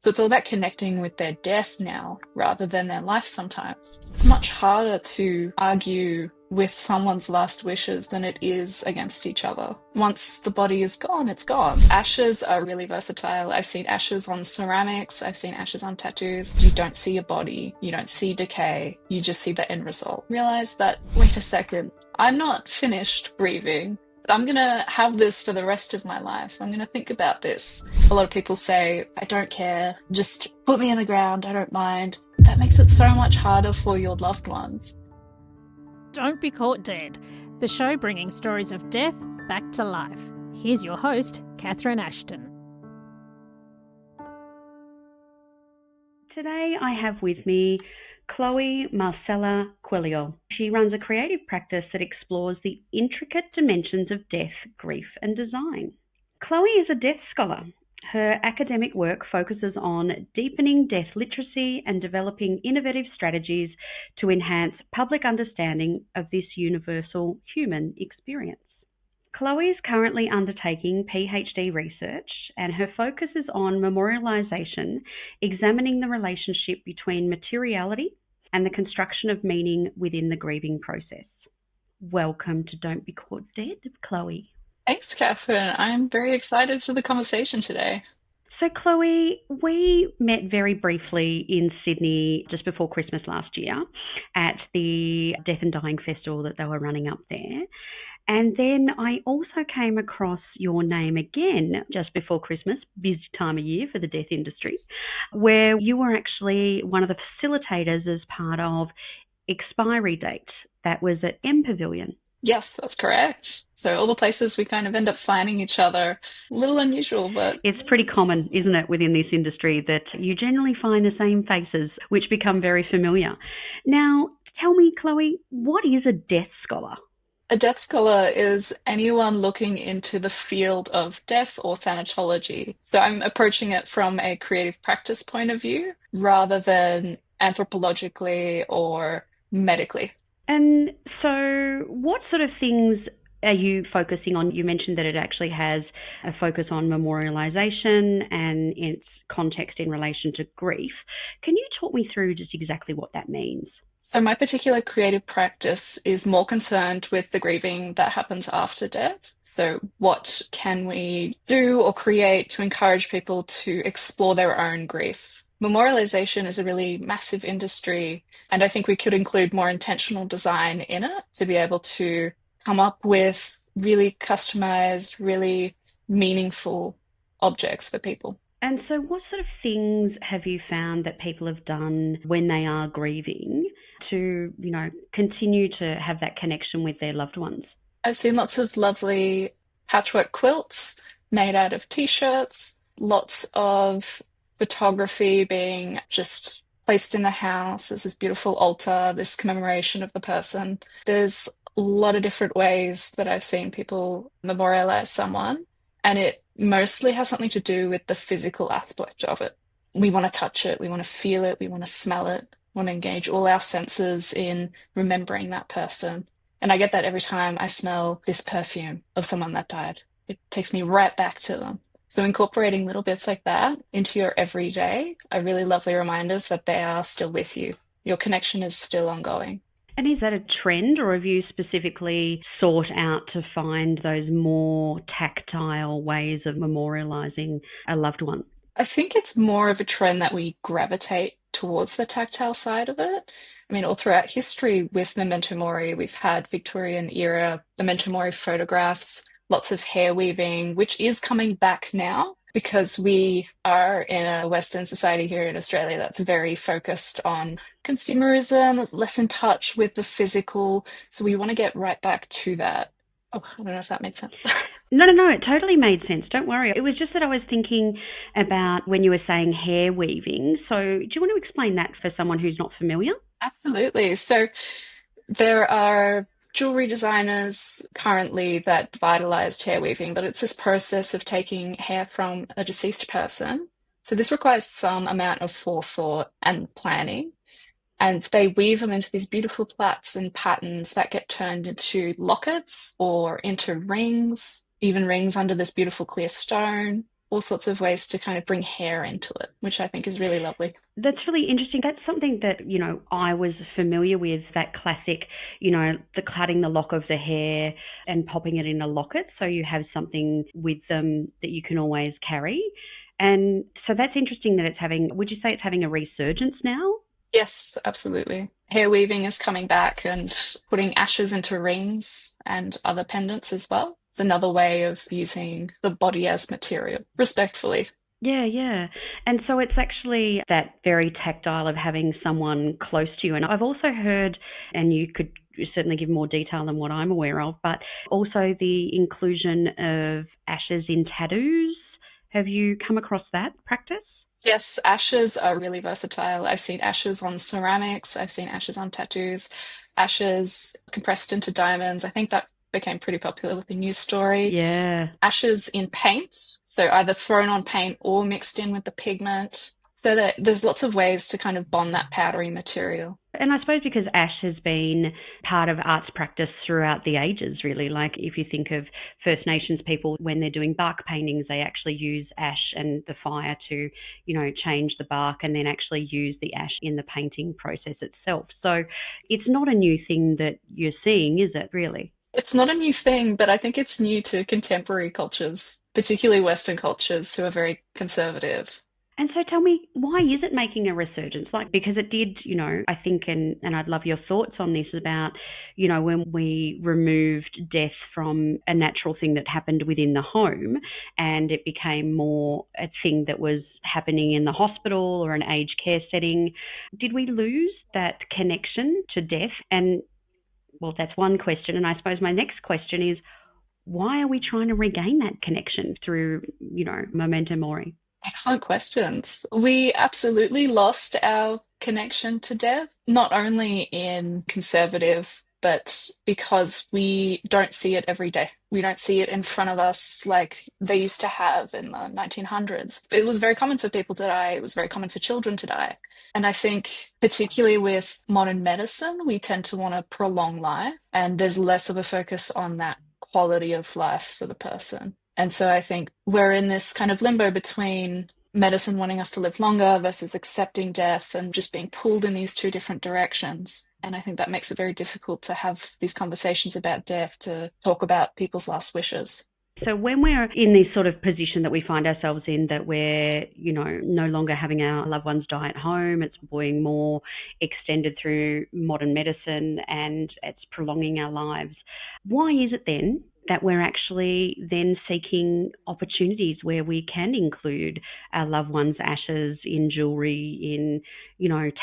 So it's all about connecting with their death now rather than their life sometimes. It's much harder to argue with someone's last wishes than it is against each other. Once the body is gone, it's gone. Ashes are really versatile. I've seen ashes on ceramics, I've seen ashes on tattoos. You don't see a body, you don't see decay, you just see the end result. Realize that, wait a second, I'm not finished grieving. I'm going to have this for the rest of my life. I'm going to think about this. A lot of people say, I don't care, just put me in the ground, I don't mind. That makes it so much harder for your loved ones. Don't Be Caught Dead, the show bringing stories of death back to life. Here's your host, Catherine Ashton. Today I have with me Chloe Marcela Coelho. She runs a creative practice that explores the intricate dimensions of death, grief and design. Chloe is a death scholar. Her academic work focuses on deepening death literacy and developing innovative strategies to enhance public understanding of this universal human experience. Chloe is currently undertaking PhD research, and her focus is on memorialisation, examining the relationship between materiality and the construction of meaning within the grieving process. Welcome to Don't Be Caught Dead, Chloe. Thanks, Catherine. I'm very excited for the conversation today. So, Chloe, we met very briefly in Sydney just before Christmas last year at the Death and Dying Festival that they were running up there. And then I also came across your name again just before Christmas, busy time of year for the death industry, where you were actually one of the facilitators as part of Expiry Date. That was at M Pavilion. Yes, that's correct. So all the places we kind of end up finding each other, a little unusual, but it's pretty common, isn't it, within this industry that you generally find the same faces, which become very familiar. Now, tell me, Chloe, what is a death scholar? a death scholar is anyone looking into the field of death or thanatology. So I'm approaching it from a creative practice point of view rather than anthropologically or medically. And so what sort of things are you focusing on? You mentioned that it actually has a focus on memorialisation and its context in relation to grief. Can you talk me through just exactly what that means? So my particular creative practice is more concerned with the grieving that happens after death. So what can we do or create to encourage people to explore their own grief? Memorialization is a really massive industry, and I think we could include more intentional design in it to be able to come up with really customized, really meaningful objects for people. And so what sort of things have you found that people have done when they are grieving to, continue to have that connection with their loved ones? I've seen lots of lovely patchwork quilts made out of t-shirts, lots of photography being just placed in the house as this beautiful altar, this commemoration of the person. There's a lot of different ways that I've seen people memorialize someone, and it mostly has something to do with the physical aspect of it. We want to touch it, we want to feel it, we want to smell it, we want to engage all our senses in remembering that person. And I get that every time I smell this perfume of someone that died. It takes me right back to them. So incorporating little bits like that into your everyday are really lovely reminders that they are still with you. Your connection is still ongoing. And is that a trend, or have you specifically sought out to find those more tactile ways of memorialising a loved one? I think it's more of a trend that we gravitate towards the tactile side of it. I mean, all throughout history with Memento Mori, we've had Victorian era Memento Mori photographs, lots of hair weaving, which is coming back now because we are in a Western society here in Australia that's very focused on consumerism, that's less in touch with the physical. So we want to get right back to that. Oh, I don't know if that made sense. No, it totally made sense. Don't worry. It was just that I was thinking about when you were saying hair weaving. So do you want to explain that for someone who's not familiar? Absolutely. So there are jewellery designers currently that vitalized hair weaving, but it's this process of taking hair from a deceased person. So this requires some amount of forethought and planning. And they weave them into these beautiful plaits and patterns that get turned into lockets or into rings, even rings under this beautiful clear stone. all sorts of ways to kind of bring hair into it, which I think is really lovely. That's really interesting. That's something that, I was familiar with, that classic, the cutting the lock of the hair and popping it in a locket so you have something with them that you can always carry. And so that's interesting that would you say it's having a resurgence now? Yes, absolutely. Hair weaving is coming back and putting ashes into rings and other pendants as well. It's another way of using the body as material, respectfully. Yeah, yeah. And so it's actually that very tactile of having someone close to you. And I've also heard, and you could certainly give more detail than what I'm aware of, but also the inclusion of ashes in tattoos. Have you come across that practice? Yes, ashes are really versatile. I've seen ashes on ceramics, I've seen ashes on tattoos, ashes compressed into diamonds. I think that became pretty popular with the news story. Yeah. Ashes in paint, so either thrown on paint or mixed in with the pigment. So that there's lots of ways to kind of bond that powdery material. And I suppose because ash has been part of arts practice throughout the ages, really. Like if you think of First Nations people, when they're doing bark paintings, they actually use ash and the fire to, change the bark and then actually use the ash in the painting process itself. So it's not a new thing that you're seeing, is it, really? It's not a new thing, but I think it's new to contemporary cultures, particularly Western cultures who are very conservative. And so tell me, why is it making a resurgence? Like, because it did, I think, and I'd love your thoughts on this about, when we removed death from a natural thing that happened within the home and it became more a thing that was happening in the hospital or an aged care setting, did we lose that connection to death? And, well, that's one question. And I suppose my next question is, why are we trying to regain that connection through, memento mori? Excellent questions. We absolutely lost our connection to death, not only in conservative, but because we don't see it every day. We don't see it in front of us like they used to have in the 1900s. It was very common for people to die. It was very common for children to die. And I think, particularly with modern medicine, we tend to want to prolong life, and there's less of a focus on that quality of life for the person. And so I think we're in this kind of limbo between medicine wanting us to live longer versus accepting death and just being pulled in these two different directions. And I think that makes it very difficult to have these conversations about death, to talk about people's last wishes. So when we're in this sort of position that we find ourselves in, that we're, no longer having our loved ones die at home, it's being more extended through modern medicine and it's prolonging our lives, why is it then that we're actually then seeking opportunities where we can include our loved ones' ashes in jewellery, in,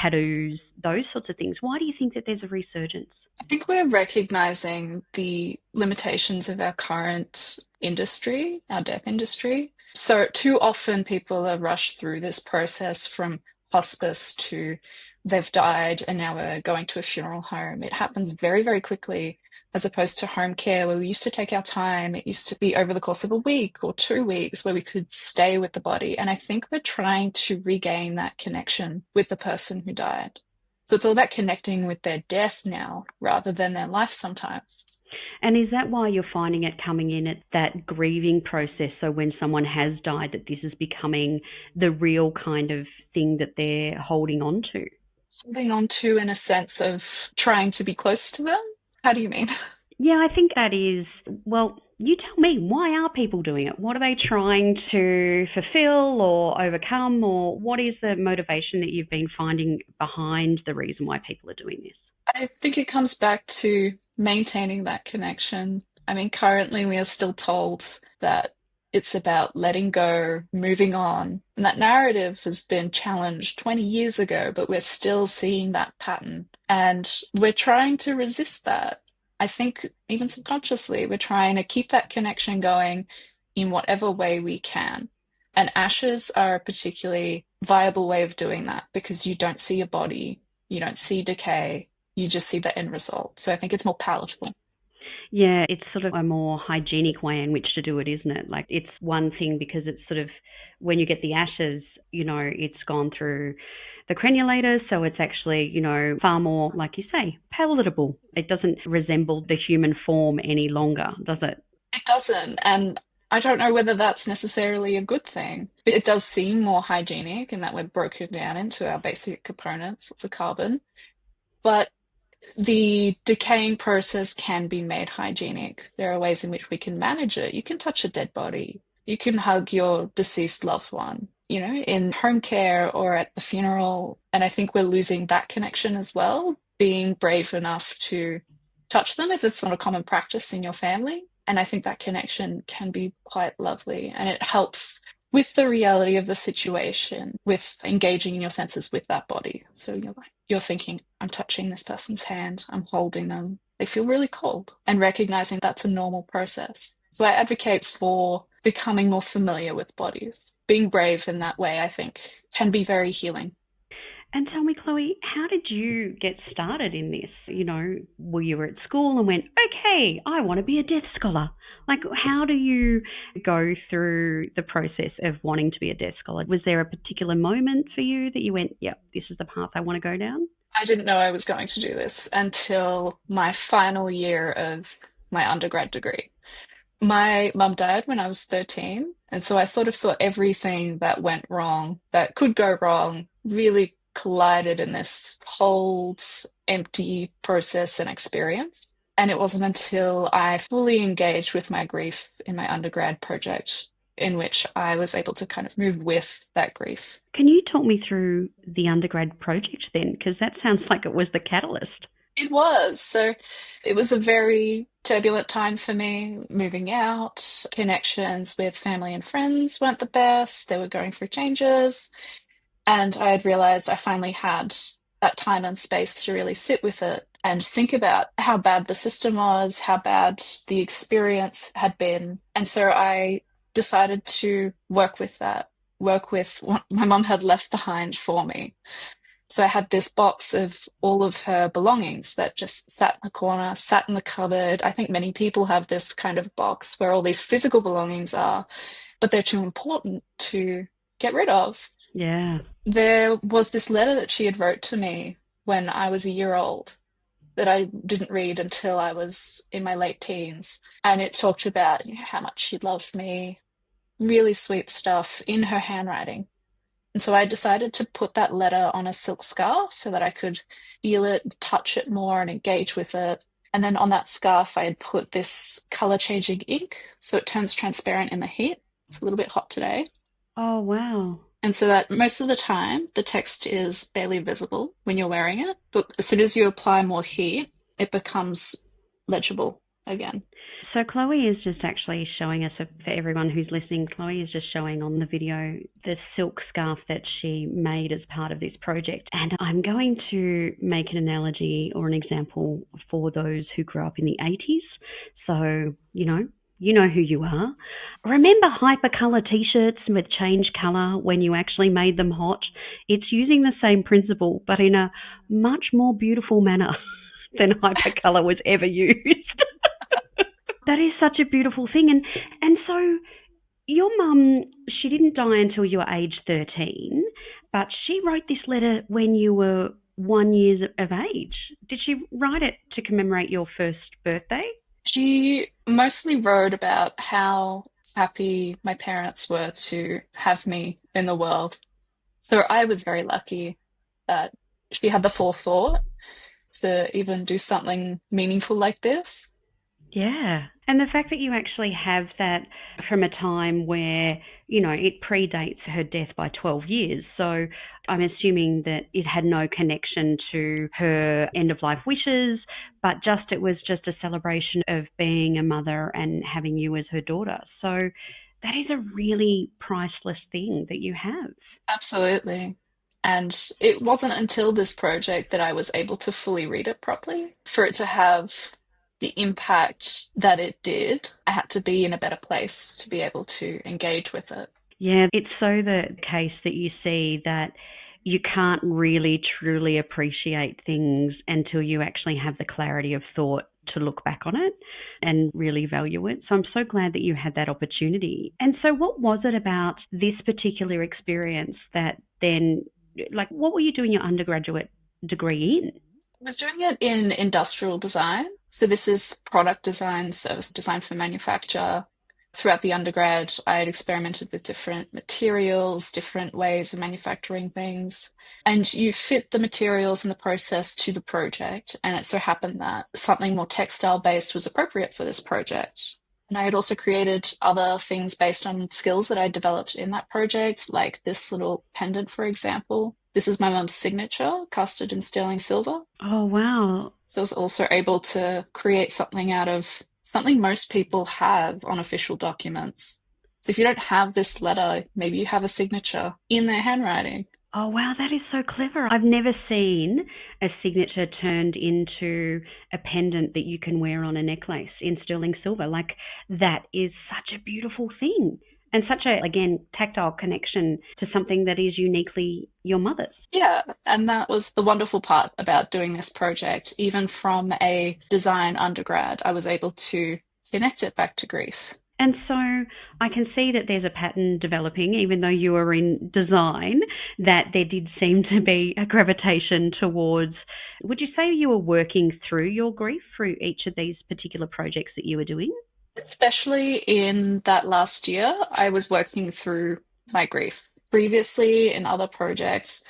tattoos, those sorts of things? Why do you think that there's a resurgence? I think we're recognizing the limitations of our current industry, our death industry. So too often people are rushed through this process from hospice to they've died and now we're going to a funeral home. It happens very, very quickly, as opposed to home care where we used to take our time. It used to be over the course of a week or 2 weeks where we could stay with the body. And I think we're trying to regain that connection with the person who died. So it's all about connecting with their death now rather than their life sometimes. And is that why you're finding it coming in at that grieving process? So when someone has died, that this is becoming the real kind of thing that they're holding on to? Holding on to, in a sense of trying to be close to them. How do you mean? Yeah, I think that is, well, you tell me, why are people doing it? What are they trying to fulfill or overcome, or what is the motivation that you've been finding behind the reason why people are doing this? I think it comes back to maintaining that connection. I mean, currently we are still told that it's about letting go, moving on. And that narrative has been challenged 20 years ago, but we're still seeing that pattern. And we're trying to resist that. I think even subconsciously, we're trying to keep that connection going in whatever way we can. And ashes are a particularly viable way of doing that because you don't see your body, you don't see decay, you just see the end result. So I think it's more palatable. Yeah, it's sort of a more hygienic way in which to do it, isn't it? Like it's one thing because it's sort of when you get the ashes, it's gone through the crenulator, so it's actually, far more, like you say, palatable. It doesn't resemble the human form any longer, does it? It doesn't. And I don't know whether that's necessarily a good thing, but it does seem more hygienic in that we're broken down into our basic components. It's a carbon, but the decaying process can be made hygienic. There are ways in which we can manage it. You can touch a dead body. You can hug your deceased loved one, in home care or at the funeral. And I think we're losing that connection as well, being brave enough to touch them if it's not a common practice in your family. And I think that connection can be quite lovely. And it helps with the reality of the situation, with engaging in your senses with that body. So you're thinking, I'm touching this person's hand, I'm holding them. They feel really cold, and recognizing that's a normal process. So I advocate for becoming more familiar with bodies. Being brave in that way, I think, can be very healing. And tell me, Chloe, how did you get started in this? Were you at school and went, okay, I want to be a death scholar? Like, how do you go through the process of wanting to be a death scholar? Was there a particular moment for you that you went, yep, this is the path I want to go down? I didn't know I was going to do this until my final year of my undergrad degree. My mum died when I was 13, and so I sort of saw everything that went wrong, that could go wrong, really collided in this cold, empty process and experience. And it wasn't until I fully engaged with my grief in my undergrad project in which I was able to kind of move with that grief. Can you talk me through the undergrad project then? Because that sounds like it was the catalyst. It was. So it was a very turbulent time for me, moving out. Connections with family and friends weren't the best. They were going through changes. And I had realized I finally had that time and space to really sit with it and think about how bad the system was, how bad the experience had been. And so I decided to work with that, work with what my mum had left behind for me. So I had this box of all of her belongings that just sat in the corner, sat in the cupboard. I think many people have this kind of box where all these physical belongings are, but they're too important to get rid of. Yeah. There was this letter that she had wrote to me when I was a year old that I didn't read until I was in my late teens. And it talked about how much she loved me, really sweet stuff in her handwriting. And so I decided to put that letter on a silk scarf so that I could feel it, touch it more, and engage with it. And then on that scarf, I had put this color changing ink so it turns transparent in the heat. It's a little bit hot today. Oh, wow. And so that most of the time, the text is barely visible when you're wearing it. But as soon as you apply more heat, it becomes legible again. So Chloe is just actually showing us, for everyone who's listening, Chloe is just showing on the video the silk scarf that she made as part of this project. And I'm going to make an analogy or an example for those who grew up in the 80s. So, you know who you are. Remember hypercolor t-shirts with change color when you actually made them hot? It's using the same principle, but in a much more beautiful manner than hypercolor was ever used. That is such a beautiful thing. And so your mum, she didn't die until you were age 13, but she wrote this letter when you were 1 year of age. Did she write it to commemorate your first birthday? She mostly wrote about how happy my parents were to have me in the world. So I was very lucky that she had the forethought to even do something meaningful like this. Yeah. And the fact that you actually have that from a time where, it predates her death by 12 years. So I'm assuming that it had no connection to her end of life wishes, but it was just a celebration of being a mother and having you as her daughter. So that is a really priceless thing that you have. Absolutely. And it wasn't until this project that I was able to fully read it properly. For it to have the impact that it did, I had to be in a better place to be able to engage with it. Yeah, it's so the case that you see that you can't really truly appreciate things until you actually have the clarity of thought to look back on it and really value it. So I'm so glad that you had that opportunity. And so what was it about this particular experience that then, what were you doing your undergraduate degree in? I was doing it in industrial design. So this is product design, service design for manufacture. Throughout the undergrad, I had experimented with different materials, different ways of manufacturing things. And you fit the materials and the process to the project. And it so happened that something more textile based was appropriate for this project. And I had also created other things based on skills that I developed in that project, like this little pendant, for example. This is my mum's signature, casted in sterling silver. Oh, wow. So I was also able to create something out of something most people have on official documents. So if you don't have this letter, maybe you have a signature in their handwriting. Oh, wow, that is so clever. I've never seen a signature turned into a pendant that you can wear on a necklace in sterling silver. Like, that is such a beautiful thing. And such a, again, tactile connection to something that is uniquely your mother's. Yeah, and that was the wonderful part about doing this project. Even from a design undergrad, I was able to connect it back to grief. And so I can see that there's a pattern developing, even though you were in design, that there did seem to be a gravitation towards. Would you say you were working through your grief through each of these particular projects that you were doing? Especially in that last year, I was working through my grief. Previously, in other projects,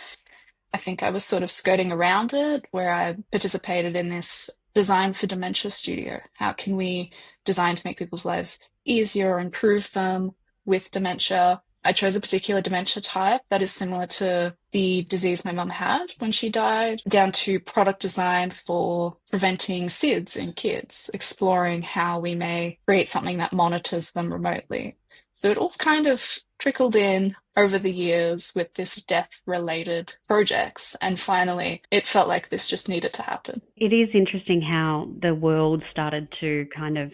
I think I was sort of skirting around it, where I participated in this design for dementia studio. How can we design to make people's lives easier, improve them with dementia? I chose a particular dementia type that is similar to the disease my mum had when she died, down to product design for preventing SIDS in kids, exploring how we may create something that monitors them remotely. So it all kind of trickled in over the years with this death-related projects. And finally, it felt like this just needed to happen. It is interesting how the world started to kind of,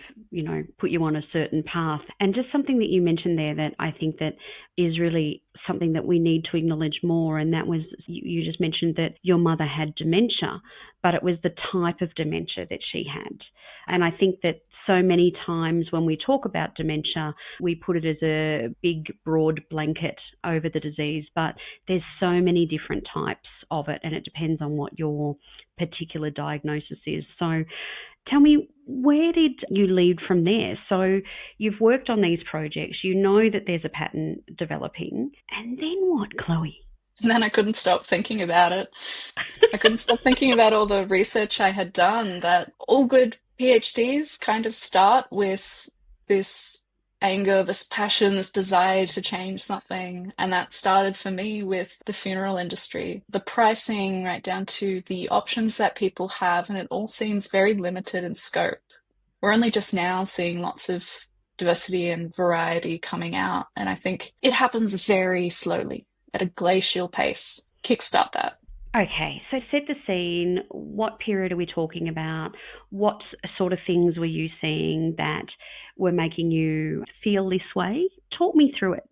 put you on a certain path. And just something that you mentioned there that I think that is really something that we need to acknowledge more. And that was, you just mentioned that your mother had dementia, but it was the type of dementia that she had. And I think that so many times when we talk about dementia, we put it as a big, broad blanket over the disease, but there's so many different types of it, and it depends on what your particular diagnosis is. So tell me, where did you lead from there? So you've worked on these projects, you know that there's a pattern developing, and then what, Chloe? And then I couldn't stop thinking about it. I couldn't stop thinking about all the research I had done, that all good PhDs kind of start with this anger, this passion, this desire to change something. And that started for me with the funeral industry, the pricing right down to the options that people have. And it all seems very limited in scope. We're only just now seeing lots of diversity and variety coming out. And I think it happens very slowly at a glacial pace. Kickstart that. Okay, so set the scene. What period are we talking about? What sort of things were you seeing that were making you feel this way? Talk me through it.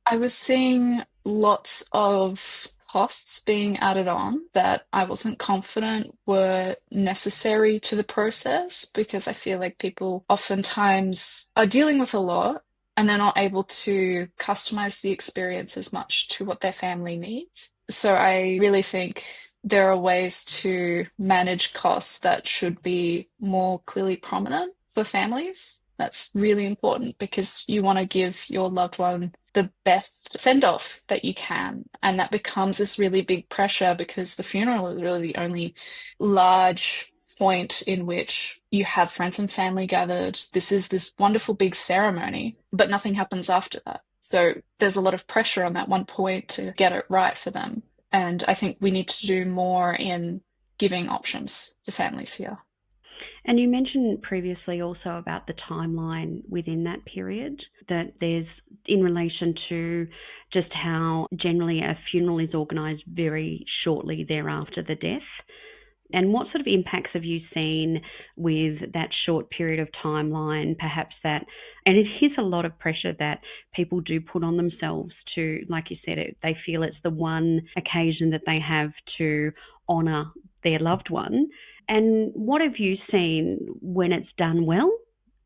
I was seeing lots of costs being added on that I wasn't confident were necessary to the process, because I feel like people oftentimes are dealing with a lot and they're not able to customize the experience as much to what their family needs. So I really think there are ways to manage costs that should be more clearly prominent for families. That's really important, because you want to give your loved one the best send-off that you can. And that becomes this really big pressure, because the funeral is really the only large point in which you have friends and family gathered. This is this wonderful big ceremony, but nothing happens after that. So there's a lot of pressure on that one point to get it right for them. And I think we need to do more in giving options to families here. And you mentioned previously also about the timeline within that period, that there's in relation to just how generally a funeral is organised very shortly thereafter the death. And what sort of impacts have you seen with that short period of timeline, perhaps that, and it is a lot of pressure that people do put on themselves to, like you said, they feel it's the one occasion that they have to honour their loved one. And what have you seen when it's done well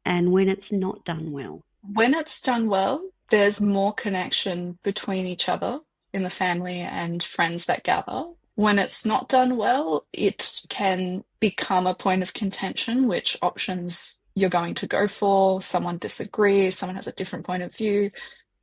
and when it's not done well? When it's done well, there's more connection between each other in the family and friends that gather. When it's not done well, it can become a point of contention, which options you're going to go for. Someone disagrees, someone has a different point of view,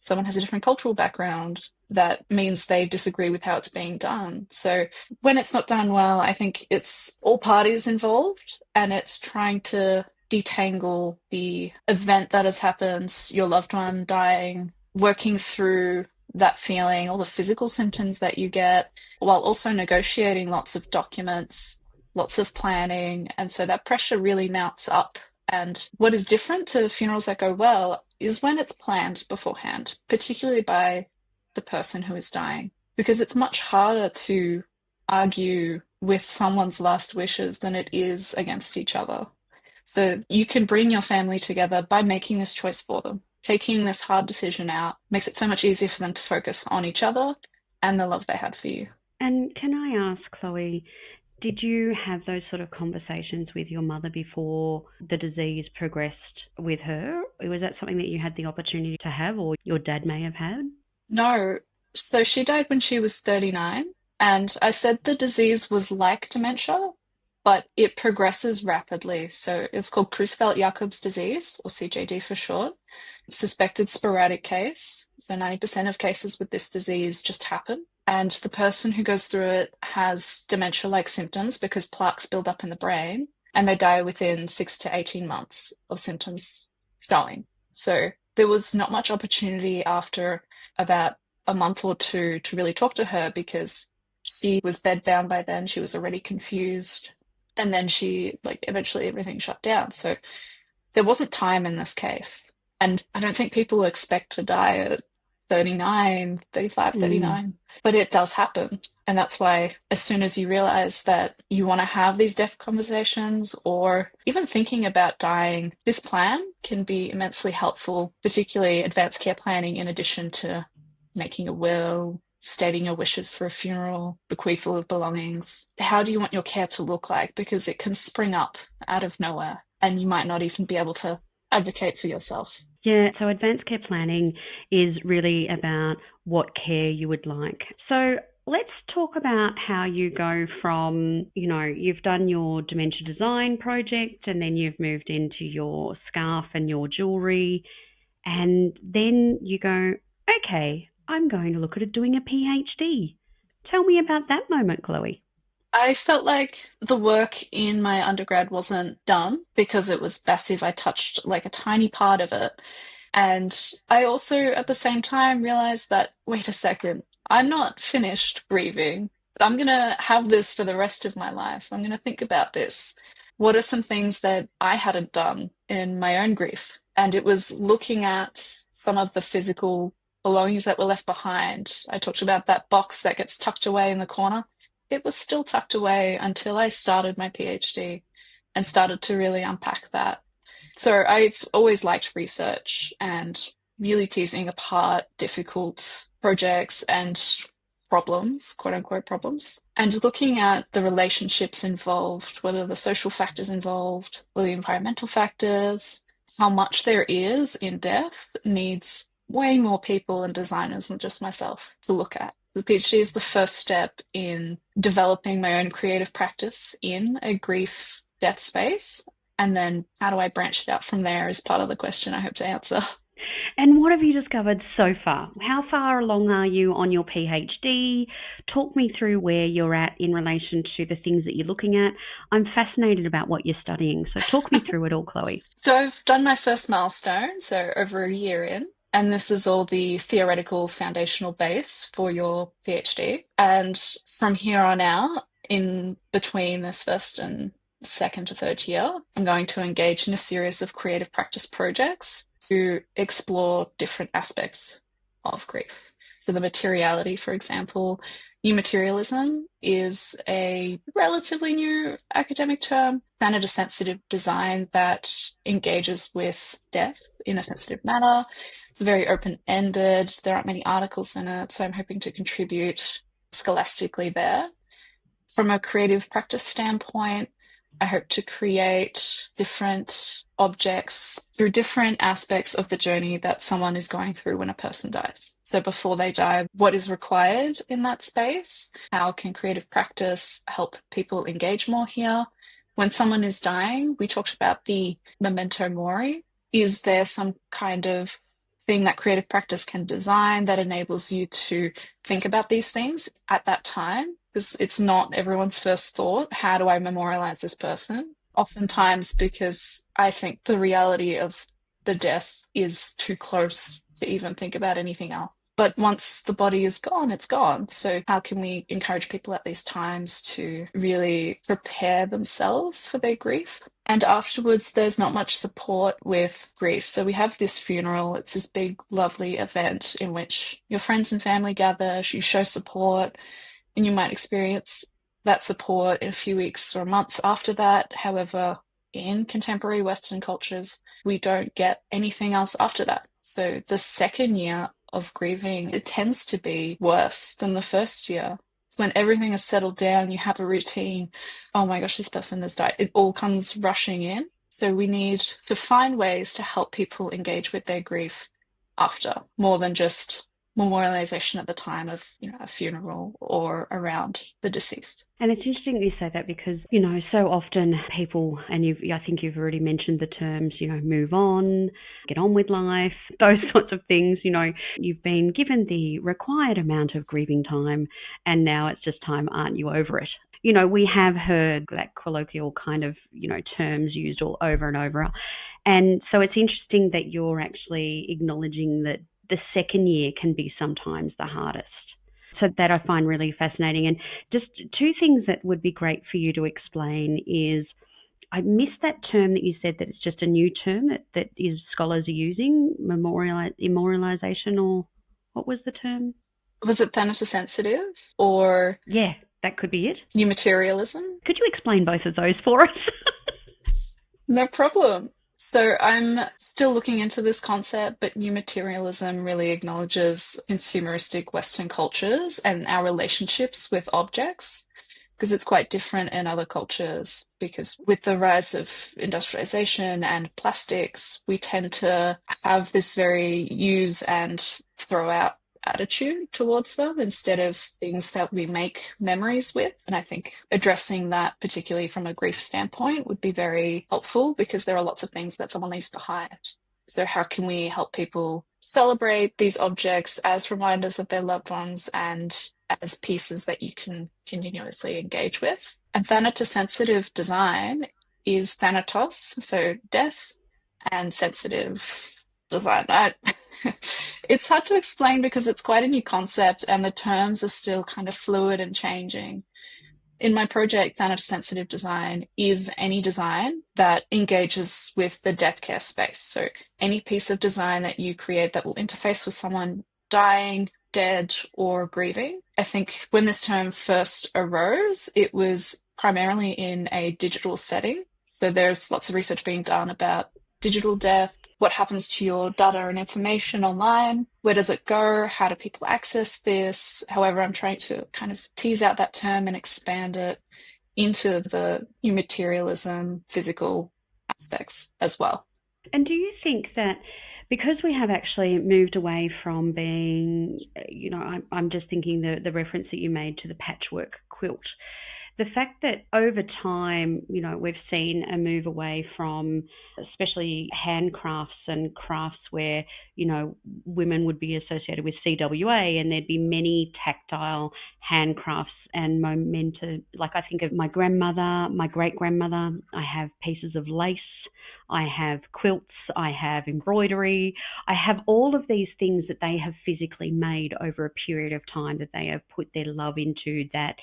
someone has a different cultural background. That means they disagree with how it's being done. So when it's not done well, I think it's all parties involved, and it's trying to detangle the event that has happened, your loved one dying, working through that feeling, all the physical symptoms that you get, while also negotiating lots of documents, lots of planning. And so that pressure really mounts up. And what is different to funerals that go well is when it's planned beforehand, particularly by the person who is dying, because it's much harder to argue with someone's last wishes than it is against each other. So you can bring your family together by making this choice for them. Taking this hard decision out makes it so much easier for them to focus on each other and the love they had for you. And can I ask, Chloe, did you have those sort of conversations with your mother before the disease progressed with her? Was that something that you had the opportunity to have, or your dad may have had? No. So she died when she was 39. And I said the disease was like dementia, but it progresses rapidly. So it's called Creutzfeldt-Jakob's disease, or CJD for short. Suspected sporadic case. So 90% of cases with this disease just happen. And the person who goes through it has dementia-like symptoms because plaques build up in the brain, and they die within 6 to 18 months of symptoms showing. So there was not much opportunity after about a month or two to really talk to her, because she was bedbound by then. She was already confused. And then eventually everything shut down. So there wasn't time in this case. And I don't think people expect to die at 39, 35, 39, but it does happen. And that's why as soon as you realize that you want to have these death conversations, or even thinking about dying, this plan can be immensely helpful, particularly advanced care planning, in addition to making a will, stating your wishes for a funeral, bequeathal of belongings. How do you want your care to look like? Because it can spring up out of nowhere, and you might not even be able to advocate for yourself. Yeah, so advanced care planning is really about what care you would like. So let's talk about how you go from, you've done your dementia design project, and then you've moved into your scarf and your jewellery, and then you go, okay, I'm going to look at doing a PhD. Tell me about that moment, Chloe. I felt like the work in my undergrad wasn't done because it was massive. I touched like a tiny part of it. And I also, at the same time, realized that, wait a second, I'm not finished grieving. I'm going to have this for the rest of my life. I'm going to think about this. What are some things that I hadn't done in my own grief? And it was looking at some of the physical belongings that were left behind. I talked about that box that gets tucked away in the corner. It was still tucked away until I started my PhD and started to really unpack that. So I've always liked research and really teasing apart difficult projects and problems, quote unquote problems, and looking at the relationships involved, what are the social factors involved, what are the environmental factors, how much there is in death needs way more people and designers than just myself to look at. The PhD is the first step in developing my own creative practice in a grief death space. And then how do I branch it out from there is part of the question I hope to answer. And what have you discovered so far? How far along are you on your PhD? Talk me through where you're at in relation to the things that you're looking at. I'm fascinated about what you're studying, so talk me through it all, Chloe. So I've done my first milestone, so over a year in. And this is all the theoretical foundational base for your PhD. And from here on out, in between this first and second to third year, I'm going to engage in a series of creative practice projects to explore different aspects of grief. So the materiality, for example, new materialism is a relatively new academic term, thanatosensitive design that engages with death in a sensitive manner. It's very open-ended. There aren't many articles in it, so I'm hoping to contribute scholastically there. From a creative practice standpoint, I hope to create different objects through different aspects of the journey that someone is going through when a person dies. So before they die, what is required in that space? How can creative practice help people engage more here? when someone is dying, we talked about the memento mori. Is there some kind of thing that creative practice can design that enables you to think about these things at that time? Because it's not everyone's first thought, how do I memorialize this person? Oftentimes, because I think the reality of the death is too close to even think about anything else. But once the body is gone, it's gone. So, how can we encourage people at these times to really prepare themselves for their grief? And afterwards, there's not much support with grief. So, we have this funeral. It's this big, lovely event in which your friends and family gather, you show support, and you might experience that support in a few weeks or months after that. However, in contemporary Western cultures, we don't get anything else after that. So the second year of grieving, it tends to be worse than the first year. It's when everything is settled down, you have a routine. Oh my gosh, this person has died. It all comes rushing in. So we need to find ways to help people engage with their grief after, more than just memorialization at the time of, a funeral or around the deceased. And it's interesting you say that because, so often people, and I think you've already mentioned the terms, move on, get on with life, those sorts of things. You've been given the required amount of grieving time and now it's just time, aren't you over it? We have heard that colloquial kind of, terms used all over and over. And so it's interesting that you're actually acknowledging that the second year can be sometimes the hardest. So that I find really fascinating. And just two things that would be great for you to explain is, I missed that term that you said that it's just a new term that is scholars are using, memorialization, or what was the term? Was it thanatosensitive or Yeah, that could be it. new materialism? Could you explain both of those for us? No problem. So I'm still looking into this concept, but new materialism really acknowledges consumeristic Western cultures and our relationships with objects, because it's quite different in other cultures. Because with the rise of industrialization and plastics, we tend to have this very use and throw out attitude towards them instead of things that we make memories with. And I think addressing that, particularly from a grief standpoint, would be very helpful because there are lots of things that someone leaves behind. So how can we help people celebrate these objects as reminders of their loved ones and as pieces that you can continuously engage with? And thanatosensitive design is thanatos, so death, and sensitive design. It's hard to explain because it's quite a new concept and the terms are still kind of fluid and changing. In my project, thanatosensitive design is any design that engages with the death care space. So any piece of design that you create that will interface with someone dying, dead, or grieving. I think when this term first arose, it was primarily in a digital setting. So there's lots of research being done about digital death, what happens to your data and information online, where does it go, how do people access this? However, I'm trying to kind of tease out that term and expand it into the new materialism, physical aspects as well. And do you think that because we have actually moved away from being, I'm just thinking the reference that you made to the patchwork quilt, the fact that over time, we've seen a move away from especially handcrafts and crafts where, women would be associated with CWA and there'd be many tactile handcrafts and memento. Like I think of my grandmother, my great-grandmother, I have pieces of lace, I have quilts, I have embroidery, I have all of these things that they have physically made over a period of time that they have put their love into that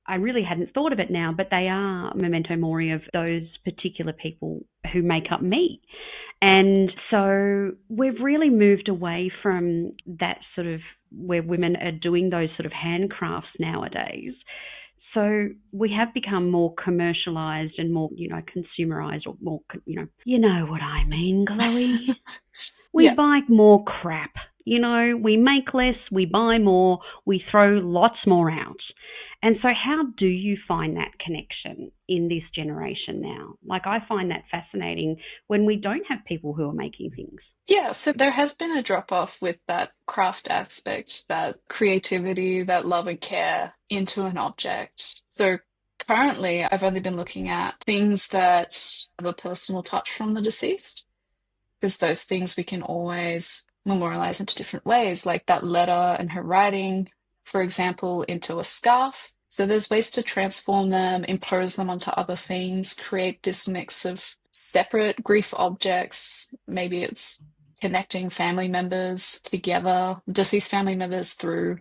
I really hadn't thought of it now, but they are memento mori of those particular people who make up me. And so we've really moved away from that sort of where women are doing those sort of handcrafts nowadays. So we have become more commercialized and more, consumerized or more, you know what I mean, Chloe? We Yeah. buy more crap. We make less, we buy more, we throw lots more out. And so how do you find that connection in this generation now? Like I find that fascinating when we don't have people who are making things. Yeah, so there has been a drop off with that craft aspect, that creativity, that love and care into an object. So Currently, I've only been looking at things that have a personal touch from the deceased, because those things we can always memorialize into different ways, like that letter and her writing, for example, into a scarf. So there's ways to transform them, impose them onto other things, create this mix of separate grief objects. Maybe it's connecting family members together, deceased family members through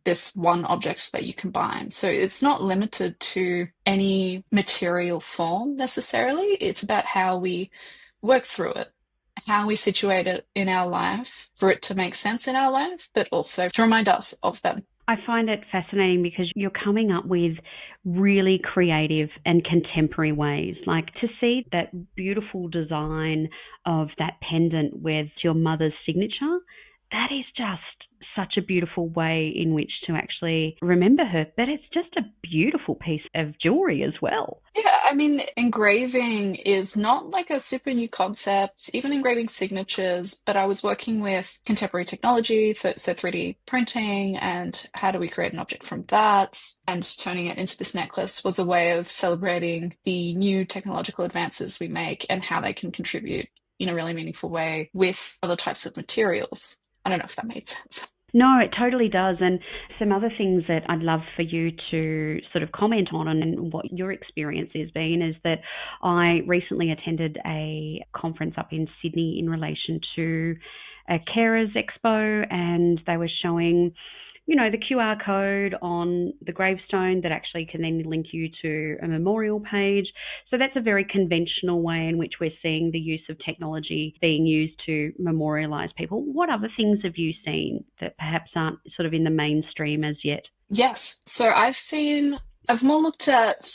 this one object that you combine. So it's not limited to any material form necessarily. It's about how we work through it, how we situate it in our life for it to make sense in our life, but also to remind us of them. I find it fascinating because you're coming up with really creative and contemporary ways. Like to see that beautiful design of that pendant with your mother's signature, that is just such a beautiful way in which to actually remember her. But it's just a beautiful piece of jewelry as well. Yeah, I mean, engraving is not like a super new concept, even engraving signatures, but I was working with contemporary technology, so 3D printing, and how do we create an object from that? And turning it into this necklace was a way of celebrating the new technological advances we make and how they can contribute in a really meaningful way with other types of materials. I don't know if that made sense. No, it totally does. And some other things that I'd love for you to sort of comment on and what your experience has been is that I recently attended a conference up in Sydney in relation to a carers expo, and they were showing the QR code on the gravestone that actually can then link you to a memorial page. So that's a very conventional way in which we're seeing the use of technology being used to memorialise people. What other things have you seen that perhaps aren't sort of in the mainstream as yet? Yes, so I've more looked at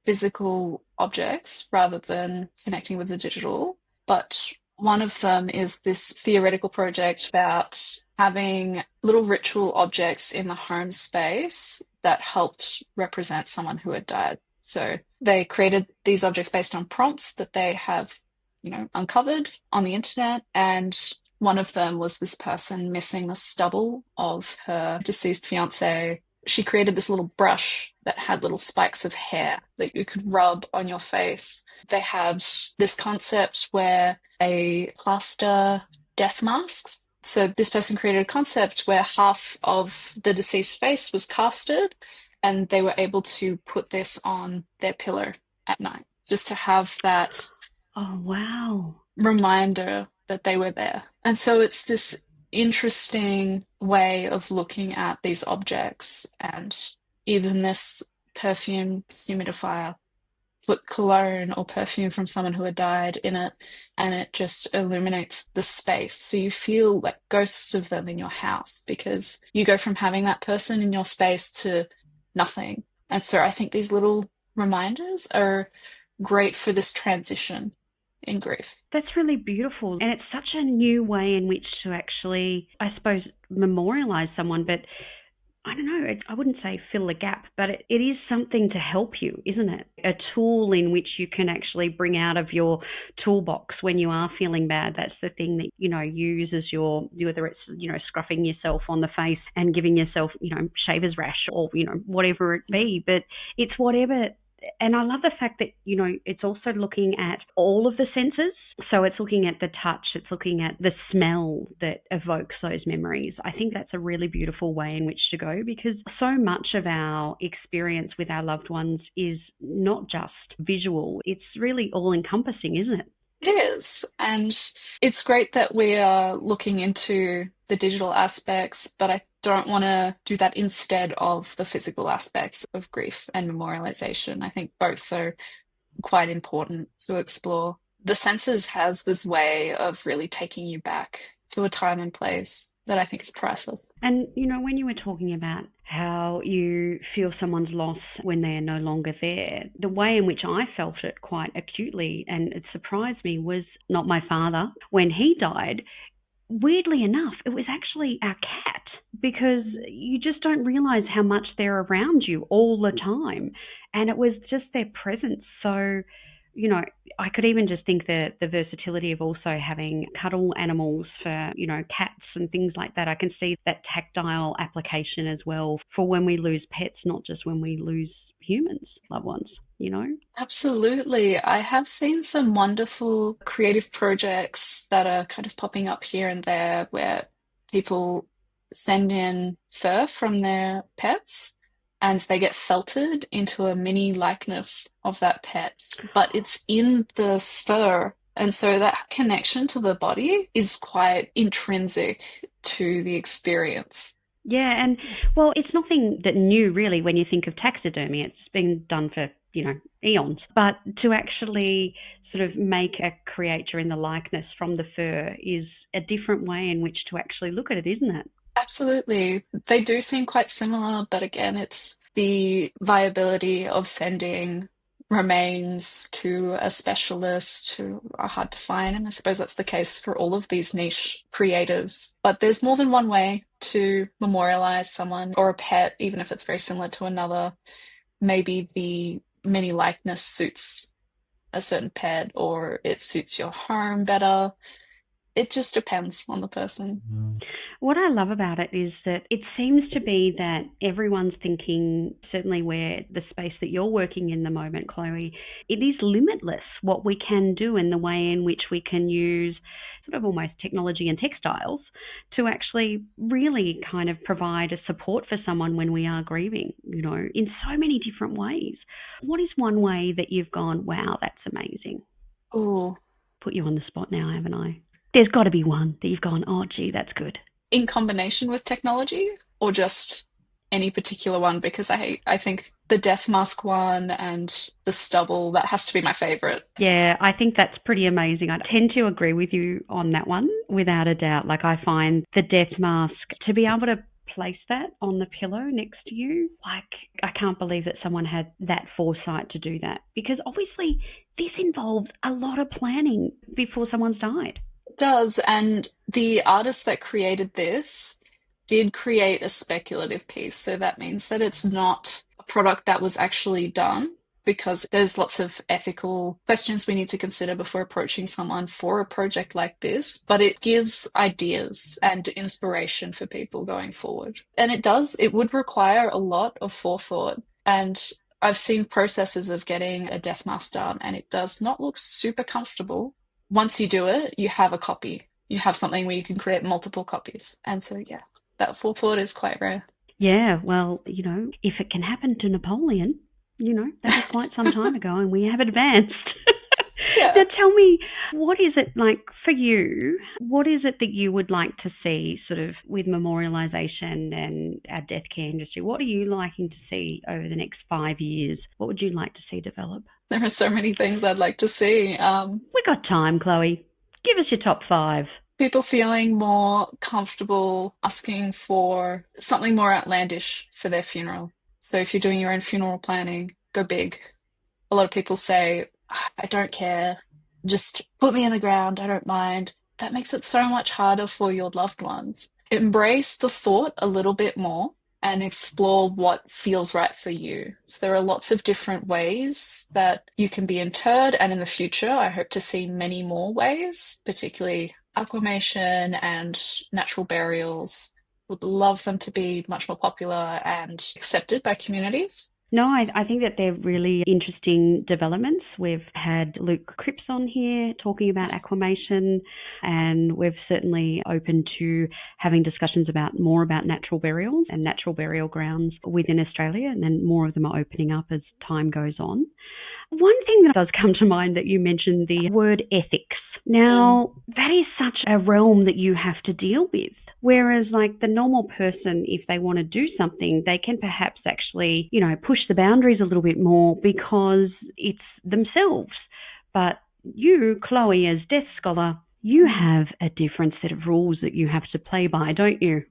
physical objects rather than connecting with the digital, but one of them is this theoretical project about having little ritual objects in the home space that helped represent someone who had died. So they created these objects based on prompts that they have, uncovered on the internet. And one of them was this person missing the stubble of her deceased fiance. She created this little brush that had little spikes of hair that you could rub on your face. They had this concept where a plaster death masks. So this person created a concept where half of the deceased face was casted, and they were able to put this on their pillow at night, just to have that Oh, wow. reminder that they were there. And so it's this interesting way of looking at these objects, and even this perfume humidifier put cologne or perfume from someone who had died in it, and it just illuminates the space. So you feel like ghosts of them in your house because you go from having that person in your space to nothing. And so I think these little reminders are great for this transition in grief. That's really beautiful. And it's such a new way in which to actually, I suppose, memorialize someone. But I don't know, I wouldn't say fill the gap, but it is something to help you, isn't it? A tool in which you can actually bring out of your toolbox when you are feeling bad. That's the thing that, use as whether it's, scruffing yourself on the face and giving yourself, shaver's rash or, whatever it be. But it's whatever. And I love the fact that, it's also looking at all of the senses. So it's looking at the touch, it's looking at the smell that evokes those memories. I think that's a really beautiful way in which to go, because so much of our experience with our loved ones is not just visual. It's really all-encompassing, isn't it? It is. And it's great that we are looking into the digital aspects, but I don't want to do that instead of the physical aspects of grief and memorialization. I think both are quite important to explore. The senses has this way of really taking you back to a time and place that I think is priceless. And, when you were talking about how you feel someone's loss when they're no longer there, the way in which I felt it quite acutely, and it surprised me, was not my father. When he died, weirdly enough, it was actually our cat, because you just don't realize how much they're around you all the time. And it was just their presence. So, I could even just think that the versatility of also having cuddle animals for, cats and things like that. I can see that tactile application as well for when we lose pets, not just when we lose humans, loved ones. Absolutely. I have seen some wonderful creative projects that are kind of popping up here and there where people send in fur from their pets and they get felted into a mini likeness of that pet, but it's in the fur. And so that connection to the body is quite intrinsic to the experience. Yeah, and well, it's nothing that new really when you think of taxidermy. It's been done for, eons. But to actually sort of make a creature in the likeness from the fur is a different way in which to actually look at it, isn't it? Absolutely. They do seem quite similar, but again, it's the viability of sending remains to a specialist who are hard to find. And I suppose that's the case for all of these niche creatives. But there's more than one way to memorialize someone or a pet, even if it's very similar to another. Maybe the mini likeness suits a certain pet or it suits your home better. It just depends on the person. What I love about it is that it seems to be that everyone's thinking, certainly where the space that you're working in the moment, Chloe, it is limitless what we can do in the way in which we can use sort of almost technology and textiles to actually really kind of provide a support for someone when we are grieving, in so many different ways. What is one way that you've gone, wow, that's amazing? Oh, Put you on the spot now, haven't I? There's got to be one that you've gone, oh, gee, that's good. in combination with technology or just any particular one? Because I think the death mask one and the stubble, that has to be my favorite. Yeah, I think that's pretty amazing. I tend to agree with you on that one, without a doubt. Like, I find the death mask, to be able to place that on the pillow next to you, like, I can't believe that someone had that foresight to do that. Because obviously, this involves a lot of planning before someone's died. It does, and the artist that created this did create a speculative piece, so that means that it's not a product that was actually done. Because there's lots of ethical questions we need to consider before approaching someone for a project like this, but it gives ideas and inspiration for people going forward. And it would require a lot of forethought. And I've seen processes of getting a death mask done, and it does not look super comfortable. Once you do it, you have a copy. You have something where you can create multiple copies. And so, yeah, that forethought is quite rare. Yeah, well, if it can happen to Napoleon, that was quite some time ago and we have advanced. Yeah. Now tell me, what is it like for you? What is it that you would like to see sort of with memorialisation and our death care industry? What are you liking to see over the next 5 years? What would you like to see develop? There are so many things I'd like to see. We got time, Chloe. Give us your top 5. People feeling more comfortable asking for something more outlandish for their funeral. So if you're doing your own funeral planning, go big. A lot of people say, I don't care, just put me in the ground, I don't mind. That makes it so much harder for your loved ones. Embrace the thought a little bit more and explore what feels right for you. So there are lots of different ways that you can be interred, and in the future, I hope to see many more ways, particularly aquamation and natural burials. Would love them to be much more popular and accepted by communities. No, I think that they're really interesting developments. We've had Luke Cripps on here talking about aquamation, and we've certainly open to having discussions about more about natural burials and natural burial grounds within Australia, and then more of them are opening up as time goes on. One thing that does come to mind that you mentioned, the word ethics. Now, that is such a realm that you have to deal with. Whereas like the normal person, if they want to do something, they can perhaps actually, push the boundaries a little bit more because it's themselves. But you, Chloe, as death scholar, you have a different set of rules that you have to play by, don't you?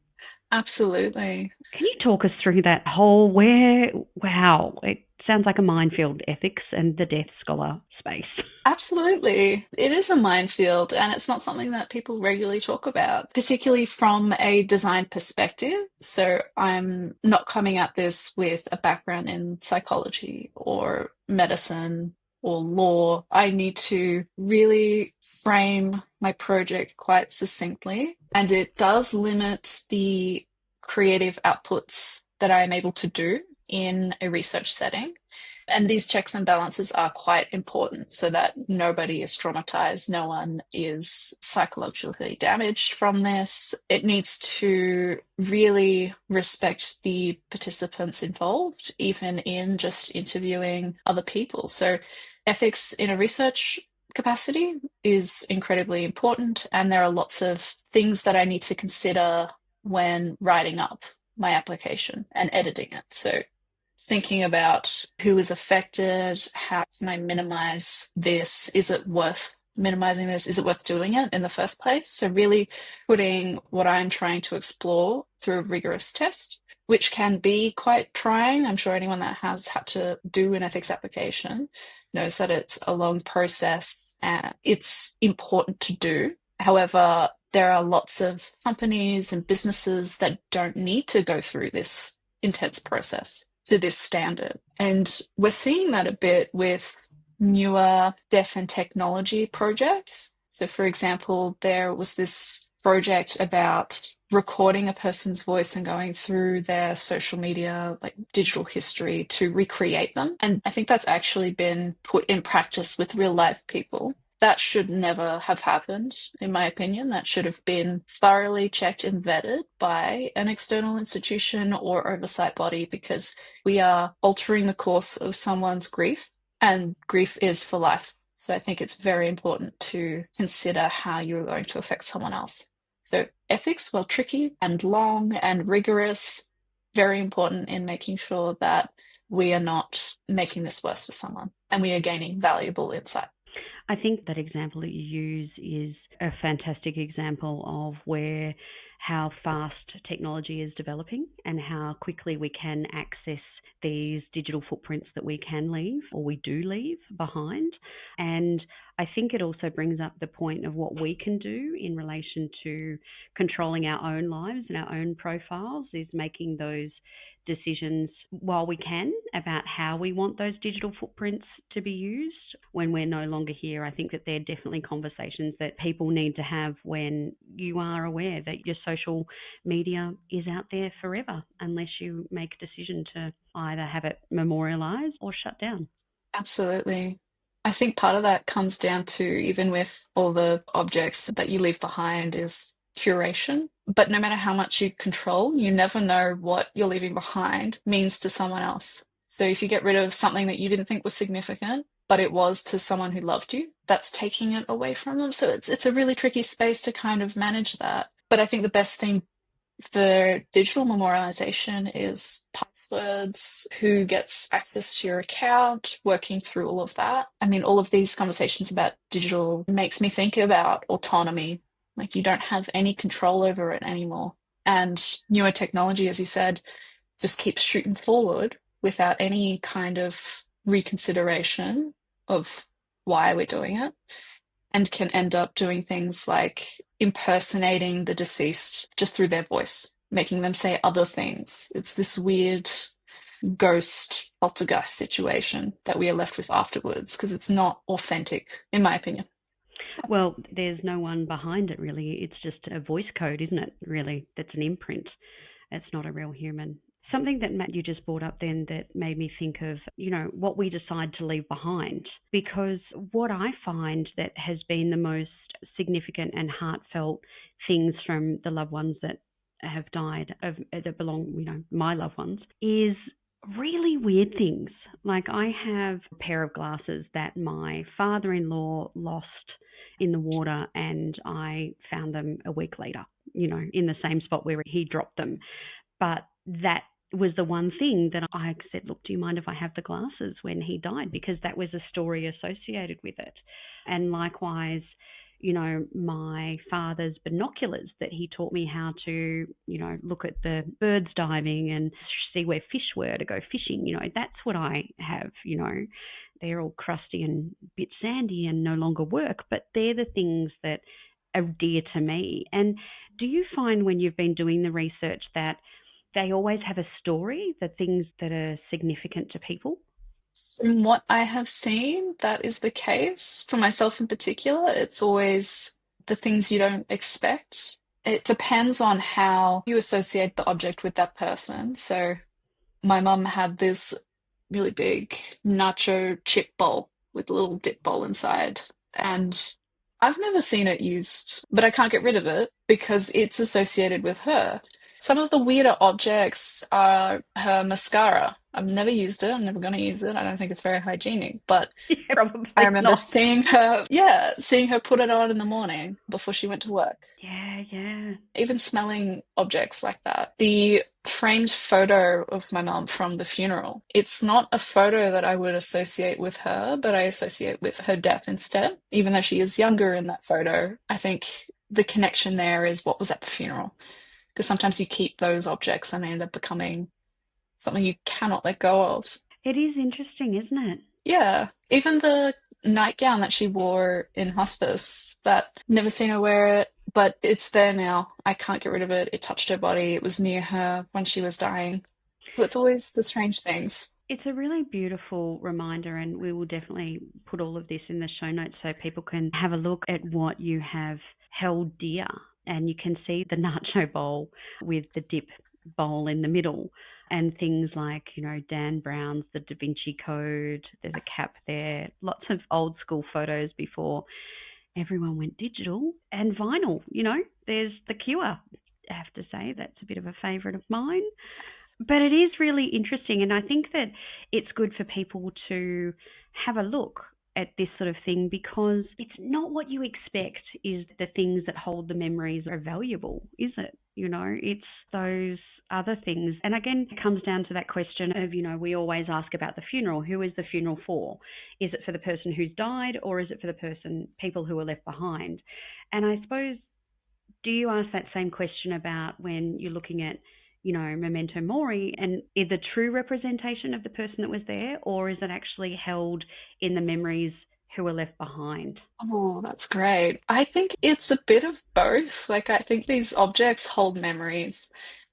Absolutely. Can you talk us through that whole wow, it sounds like a minefield, ethics and the death scholar space. Absolutely. It is a minefield, and it's not something that people regularly talk about, particularly from a design perspective. So I'm not coming at this with a background in psychology or medicine or law, I need to really frame my project quite succinctly. And it does limit the creative outputs that I am able to do in a research setting. And these checks and balances are quite important so that nobody is traumatized, no one is psychologically damaged from this. It needs to really respect the participants involved, even in just interviewing other people. So, ethics in a research capacity is incredibly important, and there are lots of things that I need to consider when writing up my application and editing it. So, thinking about who is affected, how can I minimize this? Is it worth minimizing this? Is it worth doing it in the first place? So, really putting what I'm trying to explore through a rigorous test, which can be quite trying. I'm sure anyone that has had to do an ethics application knows that it's a long process and it's important to do. However, there are lots of companies and businesses that don't need to go through this intense process to this standard. And we're seeing that a bit with newer deaf and technology projects. So, for example, there was this project about recording a person's voice and going through their social media, like digital history, to recreate them. And I think that's actually been put in practice with real life people. That should never have happened, in my opinion. That should have been thoroughly checked and vetted by an external institution or oversight body, because we are altering the course of someone's grief, and grief is for life. So I think it's very important to consider how you're going to affect someone else. So ethics, while tricky and long and rigorous, very important in making sure that we are not making this worse for someone and we are gaining valuable insight. I think that example that you use is a fantastic example of how fast technology is developing and how quickly we can access these digital footprints that we can leave or we do leave behind. And I think it also brings up the point of what we can do in relation to controlling our own lives and our own profiles, is making those decisions while we can about how we want those digital footprints to be used when we're no longer here. I think that they're definitely conversations that people need to have when you are aware that your social media is out there forever, unless you make a decision to either have it memorialized or shut down. Absolutely. I think part of that comes down to, even with all the objects that you leave behind, is curation. But no matter how much you control, you never know what you're leaving behind means to someone else. So if you get rid of something that you didn't think was significant, but it was to someone who loved you, that's taking it away from them. So it's a really tricky space to kind of manage that. But I think the best thing for digital memorialization is passwords, who gets access to your account, working through all of that. I mean, all of these conversations about digital makes me think about autonomy. Like, you don't have any control over it anymore. And newer technology, as you said, just keeps shooting forward without any kind of reconsideration of why we're doing it, and can end up doing things like impersonating the deceased just through their voice, making them say other things. It's this weird ghost poltergeist situation that we are left with afterwards, because it's not authentic, in my opinion. Well, there's no one behind it, really. It's just a voice code, isn't it, really? That's an imprint. It's not a real human. Something that, Matt, you just brought up then that made me think of, what we decide to leave behind. Because what I find that has been the most significant and heartfelt things from the loved ones that have died, that belong, my loved ones, is really weird things. Like, I have a pair of glasses that my father-in-law lost in the water, and I found them a week later, in the same spot where he dropped them. But that was the one thing that I said, look, do you mind if I have the glasses when he died? Because that was a story associated with it. And likewise, my father's binoculars that he taught me how to, look at the birds diving and see where fish were to go fishing. That's what I have. They're all crusty and a bit sandy and no longer work, but they're the things that are dear to me. And do you find when you've been doing the research that they always have a story, the things that are significant to people? From what I have seen, that is the case. For myself in particular, it's always the things you don't expect. It depends on how you associate the object with that person. So my mum had this really big nacho chip bowl with a little dip bowl inside. And I've never seen it used, but I can't get rid of it because it's associated with her. Some of the weirder objects are her mascara. I've never used it. I'm never going to use it. I don't think it's very hygienic, but Yeah, I probably remember not. seeing her, yeah, seeing her put it on in the morning before she went to work. Yeah, yeah. Even smelling objects like that. The framed photo of my mum from the funeral, it's not a photo that I would associate with her, but I associate with her death instead. Even though she is younger in that photo, I think the connection there is what was at the funeral. Because sometimes you keep those objects and they end up becoming something you cannot let go of. It is interesting, isn't it? Yeah, even the nightgown that she wore in hospice, that never seen her wear it, but it's there now. I can't get rid of it. It touched her body. It was near her when she was dying. So it's always the strange things. It's a really beautiful reminder, and we will definitely put all of this in the show notes so people can have a look at what you have held dear. And you can see the nacho bowl with the dip bowl in the middle, and things like, Dan Brown's The Da Vinci Code. There's a cap there. Lots of old school photos before everyone went digital, and vinyl. There's The Cure. I have to say that's a bit of a favourite of mine. But it is really interesting, and I think that it's good for people to have a look at this sort of thing, because it's not what you expect is the things that hold the memories are valuable, is it? It's those other things. And again, it comes down to that question of, we always ask about the funeral. Who is the funeral for? Is it for the person who's died, or is it for the people who are left behind? And I suppose, do you ask that same question about when you're looking at memento mori, and is a true representation of the person that was there, or is it actually held in the memories who are left behind? Oh, that's great. I think it's a bit of both. Like, I think these objects hold memories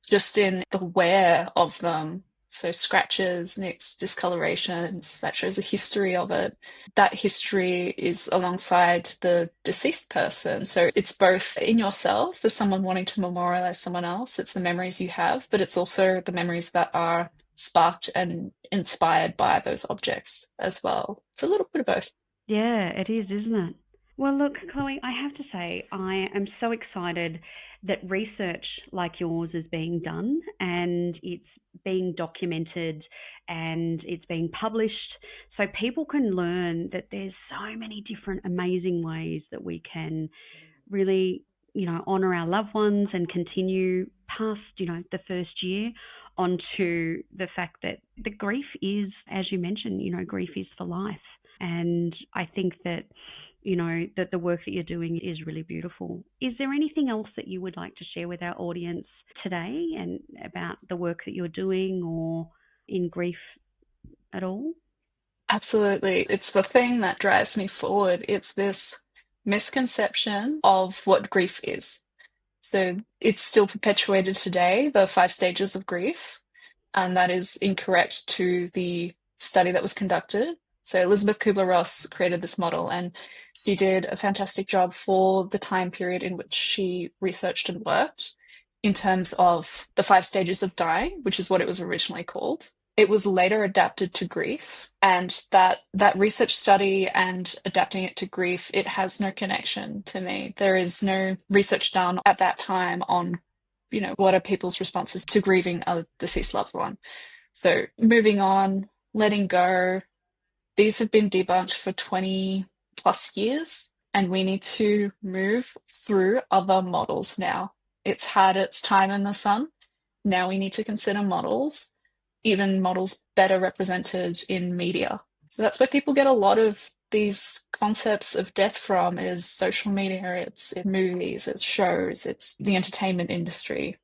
just in the wear of them. So scratches, nicks, discolorations, that shows a history of it. That history is alongside the deceased person. So it's both in yourself as someone wanting to memorialize someone else. It's the memories you have, but it's also the memories that are sparked and inspired by those objects as well. It's a little bit of both. Yeah, it is, isn't it? Well, look, Chloe, I have to say, I am so excited that research like yours is being done, and it's being documented, and it's being published, so people can learn that there's so many different amazing ways that we can really, honour our loved ones and continue past, the first year onto the fact that the grief is, as you mentioned, grief is for life. And I think that, that the work that you're doing is really beautiful. Is there anything else that you would like to share with our audience today, and about the work that you're doing, or in grief at all? Absolutely. It's the thing that drives me forward. It's this misconception of what grief is. So it's still perpetuated today, the 5 stages of grief, and that is incorrect to the study that was conducted. So Elizabeth Kubler-Ross created this model, and she did a fantastic job for the time period in which she researched and worked in terms of the 5 stages of dying, which is what it was originally called. It was later adapted to grief, and that research study and adapting it to grief, it has no connection to me. There is no research done at that time on, what are people's responses to grieving a deceased loved one. So moving on, letting go, these have been debunked for 20 plus years, and we need to move through other models now. It's had its time in the sun. Now we need to consider models, even models better represented in media. So that's where people get a lot of these concepts of death from, is social media, it's movies, it's shows, it's the entertainment industry.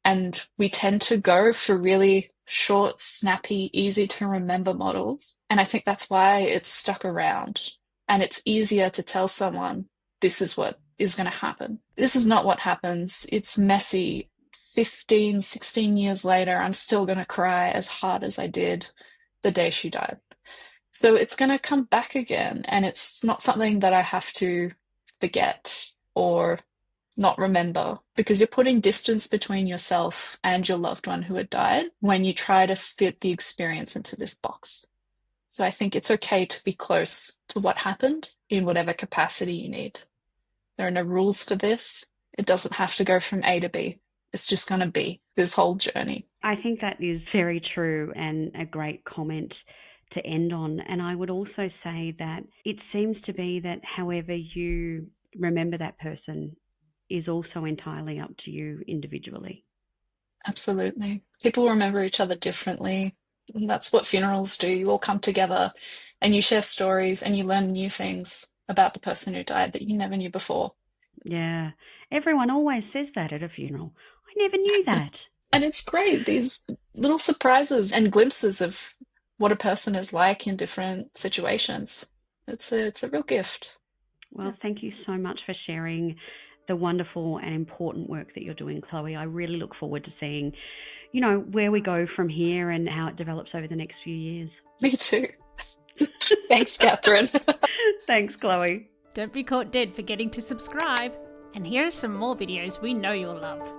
And we tend to go for really short, snappy, easy to remember models. And I think that's why it's stuck around. And it's easier to tell someone, this is what is going to happen. This is not what happens. It's messy. 15, 16 years later, I'm still going to cry as hard as I did the day she died. So it's going to come back again, and it's not something that I have to forget or not remember, because you're putting distance between yourself and your loved one who had died when you try to fit the experience into this box. So I think it's okay to be close to what happened in whatever capacity you need. There are no rules for this. It doesn't have to go from A to B. It's just going to be this whole journey. I think that is very true and a great comment to end on. And I would also say that it seems to be that however you remember that person is also entirely up to you individually. Absolutely. People remember each other differently. And that's what funerals do. You all come together and you share stories and you learn new things about the person who died that you never knew before. Yeah. Everyone always says that at a funeral. I never knew that. And it's great, these little surprises and glimpses of what a person is like in different situations. It's a real gift. Well, thank you so much for sharing the wonderful and important work that you're doing, Chloe. I really look forward to seeing, where we go from here and how it develops over the next few years. Me too. Thanks, Catherine. Thanks, Chloe. Don't be caught dead forgetting to subscribe. And here are some more videos we know you'll love.